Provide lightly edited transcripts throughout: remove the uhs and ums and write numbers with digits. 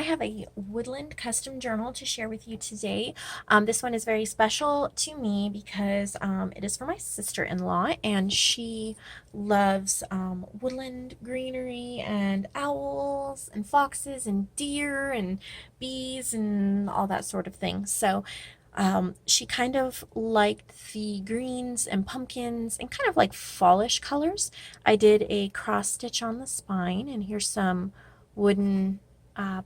have a Woodland custom journal to share with you today. This one is very special to me because it is for my sister-in-law, and she loves woodland greenery and owls and foxes and deer and bees and all that sort of thing. So she kind of liked the greens and pumpkins and kind of like fallish colors. I did a cross stitch on the spine, and here's some wooden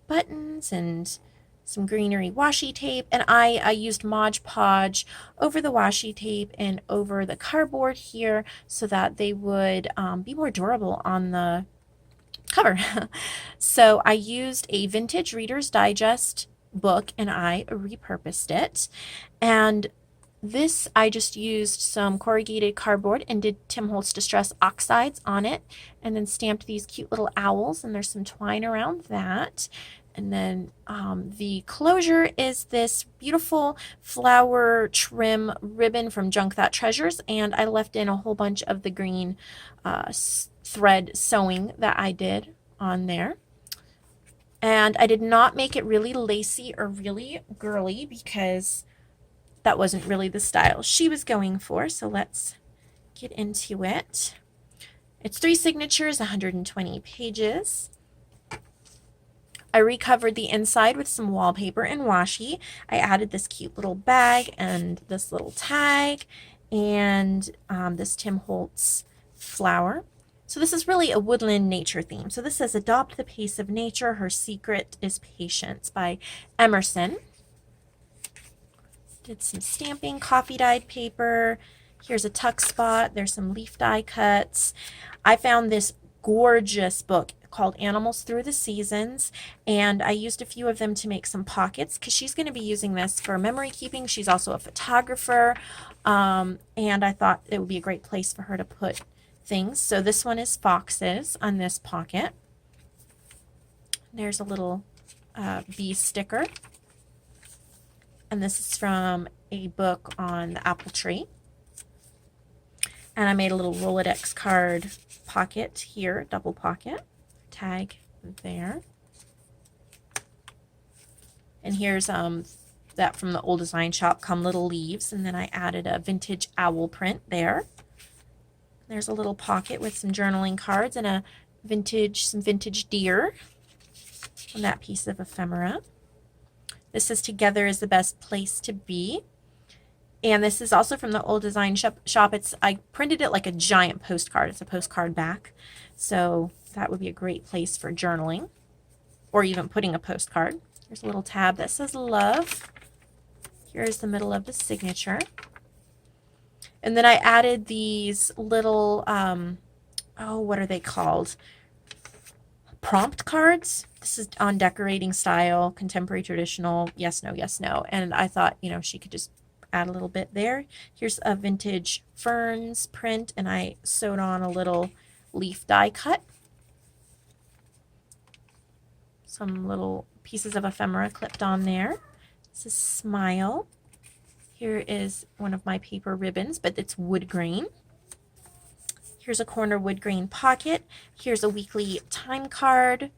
buttons and some greenery washi tape, and I used Mod Podge over the washi tape and over the cardboard here so that they would be more durable on the cover. So I used a vintage Reader's Digest book and I repurposed it, and this I just used some corrugated cardboard and did Tim Holtz Distress Oxides on it, and then stamped these cute little owls, and there's some twine around that. And then the closure is this beautiful flower trim ribbon from Junk That Treasures, and I left in a whole bunch of the green thread sewing that I did on there. And I did not make it really lacy or really girly because that wasn't really the style she was going for. So let's get into it. It's 3 signatures, 120 pages. I recovered the inside with some wallpaper and washi. I added this cute little bag and this little tag and this Tim Holtz flower. So this is really a woodland nature theme. So this says, "Adopt the pace of nature. Her secret is patience," by Emerson. Did some stamping, coffee dyed paper. Here's a tuck spot. There's some leaf die cuts. I found this gorgeous book called Animals Through the Seasons, and I used a few of them to make some pockets because she's going to be using this for memory keeping. She's also a photographer, and I thought it would be a great place for her to put things. So this one is foxes on this pocket. There's a little bee sticker. And this is from a book on the apple tree. And I made a little Rolodex card pocket here, double pocket, tag there. And here's that from the old design shop, Come Little Leaves, and then I added a vintage owl print there. There's a little pocket with some journaling cards and some vintage deer on that piece of ephemera. This is Together is the Best Place to Be. And this is also from the old design shop. I printed it like a giant postcard. It's a postcard back. So that would be a great place for journaling or even putting a postcard. There's a little tab that says love. Here's the middle of the signature. And then I added these little, what are they called? Prompt cards. This is on decorating style, contemporary, traditional, yes, no, yes, no. And I thought, she could just add a little bit there. Here's a vintage ferns print, and I sewed on a little leaf die cut. Some little pieces of ephemera clipped on there. This is Smile. Here is one of my paper ribbons, but it's wood grain. Here's a corner wood grain pocket. Here's a weekly time card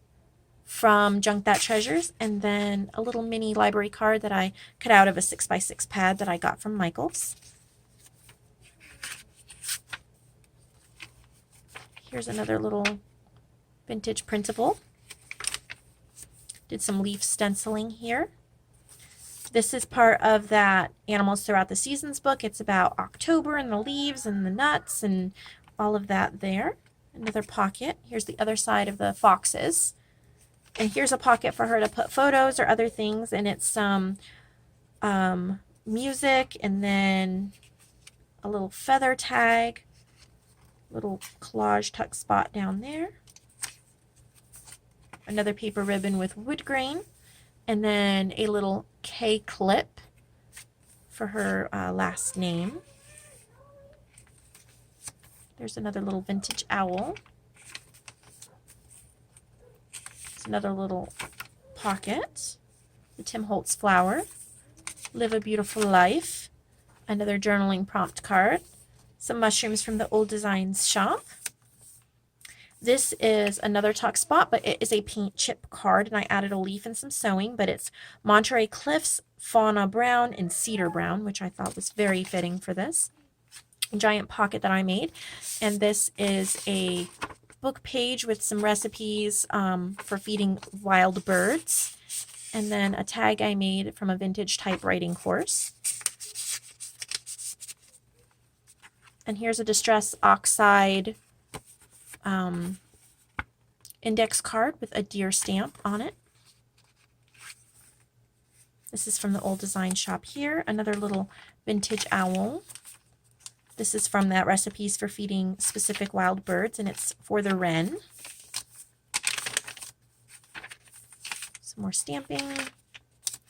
from Junk That Treasures, and then a little mini library card that I cut out of a 6x6 pad that I got from Michael's. Here's another little vintage printable. Did some leaf stenciling here. This is part of that Animals Throughout the Seasons book. It's about October and the leaves and the nuts and all of that there. Another pocket. Here's the other side of the foxes. And here's a pocket for her to put photos or other things. And it's some music, and then a little feather tag, little collage tuck spot down there. Another paper ribbon with wood grain. And then a little K clip for her last name. There's another little vintage owl. There's another little pocket. The Tim Holtz flower. Live a Beautiful Life. Another journaling prompt card. Some mushrooms from the Old Designs shop. This is another tuck spot, but it is a paint chip card, and I added a leaf and some sewing, but it's Monterey Cliffs, Fauna Brown, and Cedar Brown, which I thought was very fitting for this. A giant pocket that I made, and this is a book page with some recipes for feeding wild birds, and then a tag I made from a vintage typewriting course. And here's a Distress Oxide index card with a deer stamp on it. This is from the old design shop here. Another little vintage owl. This is from that recipes for feeding specific wild birds, and it's for the wren. Some more stamping.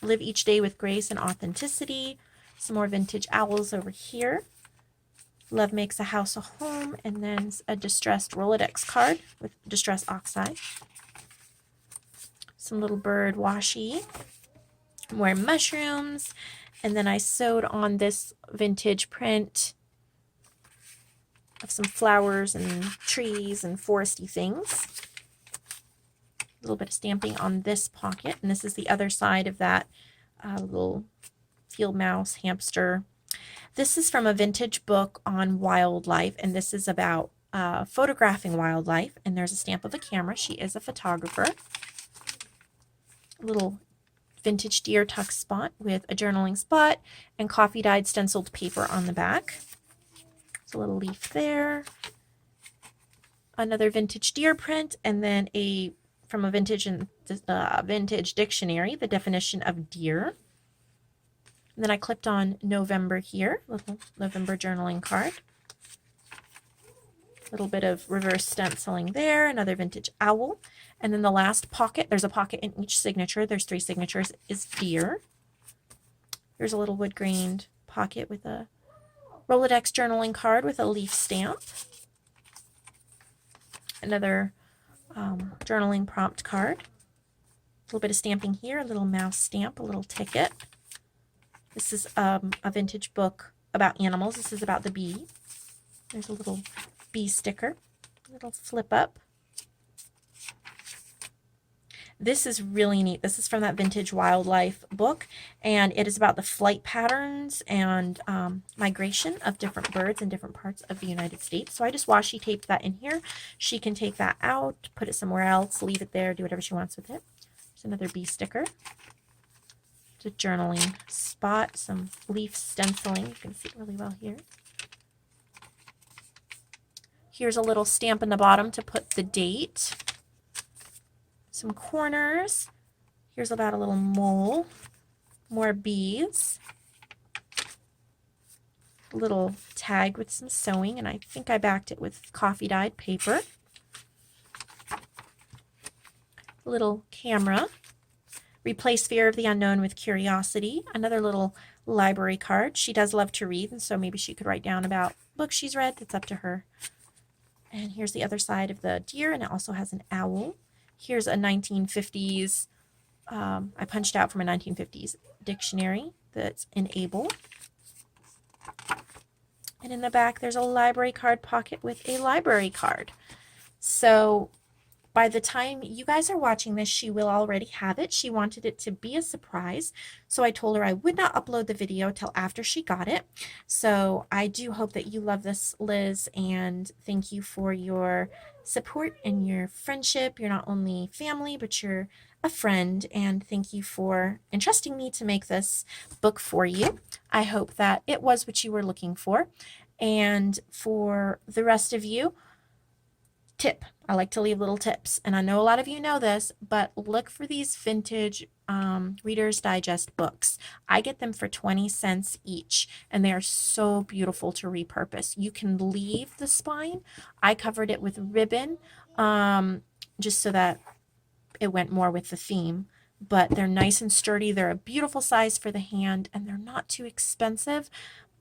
Live each day with grace and authenticity. Some more vintage owls over here. Love makes a house a home, and then a distressed Rolodex card with Distress Oxide. Some little bird washi. More mushrooms, and then I sewed on this vintage print of some flowers and trees and foresty things. A little bit of stamping on this pocket, and this is the other side of that little field mouse hamster. This is from a vintage book on wildlife, and this is about photographing wildlife, and there's a stamp of a camera. She is a photographer. A little vintage deer tuck spot with a journaling spot and coffee dyed stenciled paper on the back. There's a little leaf there. Another vintage deer print, and then from a vintage dictionary, the definition of deer. And then I clipped on November here, little November journaling card. A little bit of reverse stenciling there, another vintage owl. And then the last pocket, there's a pocket in each signature. There's 3 signatures, is deer. Here's a little wood grained pocket with a Rolodex journaling card with a leaf stamp. Another journaling prompt card. A little bit of stamping here, a little mouse stamp, a little ticket. This is a vintage book about animals. This is about the bee. There's a little bee sticker, a little flip up. This is really neat. This is from that vintage wildlife book, and it is about the flight patterns and migration of different birds in different parts of the United States. So I just washi taped that in here. She can take that out, put it somewhere else, leave it there, do whatever she wants with it. There's another bee sticker. It's a journaling spot, some leaf stenciling. You can see it really well here. Here's a little stamp in the bottom to put the date. Some corners. Here's about a little mole. More bees. A little tag with some sewing, and I think I backed it with coffee dyed paper. A little camera. Replace fear of the unknown with curiosity. Another little library card. She does love to read, and so maybe she could write down about books she's read. It's up to her. And here's the other side of the deer, and it also has an owl. Here's a 1950s, I punched out from a 1950s dictionary that's in Able. And in the back, there's a library card pocket with a library card. So by the time you guys are watching this, she will already have it. She wanted it to be a surprise, so I told her I would not upload the video till after she got it. So I do hope that you love this, Liz, and thank you for your support and your friendship. You're not only family, but you're a friend, and thank you for entrusting me to make this book for you. I hope that it was what you were looking for. And for the rest of you, tip. I like to leave little tips, and I know a lot of you know this, but look for these vintage Reader's Digest books. I get them for 20 cents each, and they are so beautiful to repurpose. You can leave the spine. I covered it with ribbon just so that it went more with the theme, but they're nice and sturdy. They're a beautiful size for the hand, and they're not too expensive,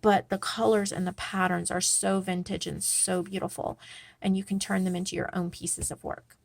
but the colors and the patterns are so vintage and so beautiful, and you can turn them into your own pieces of work.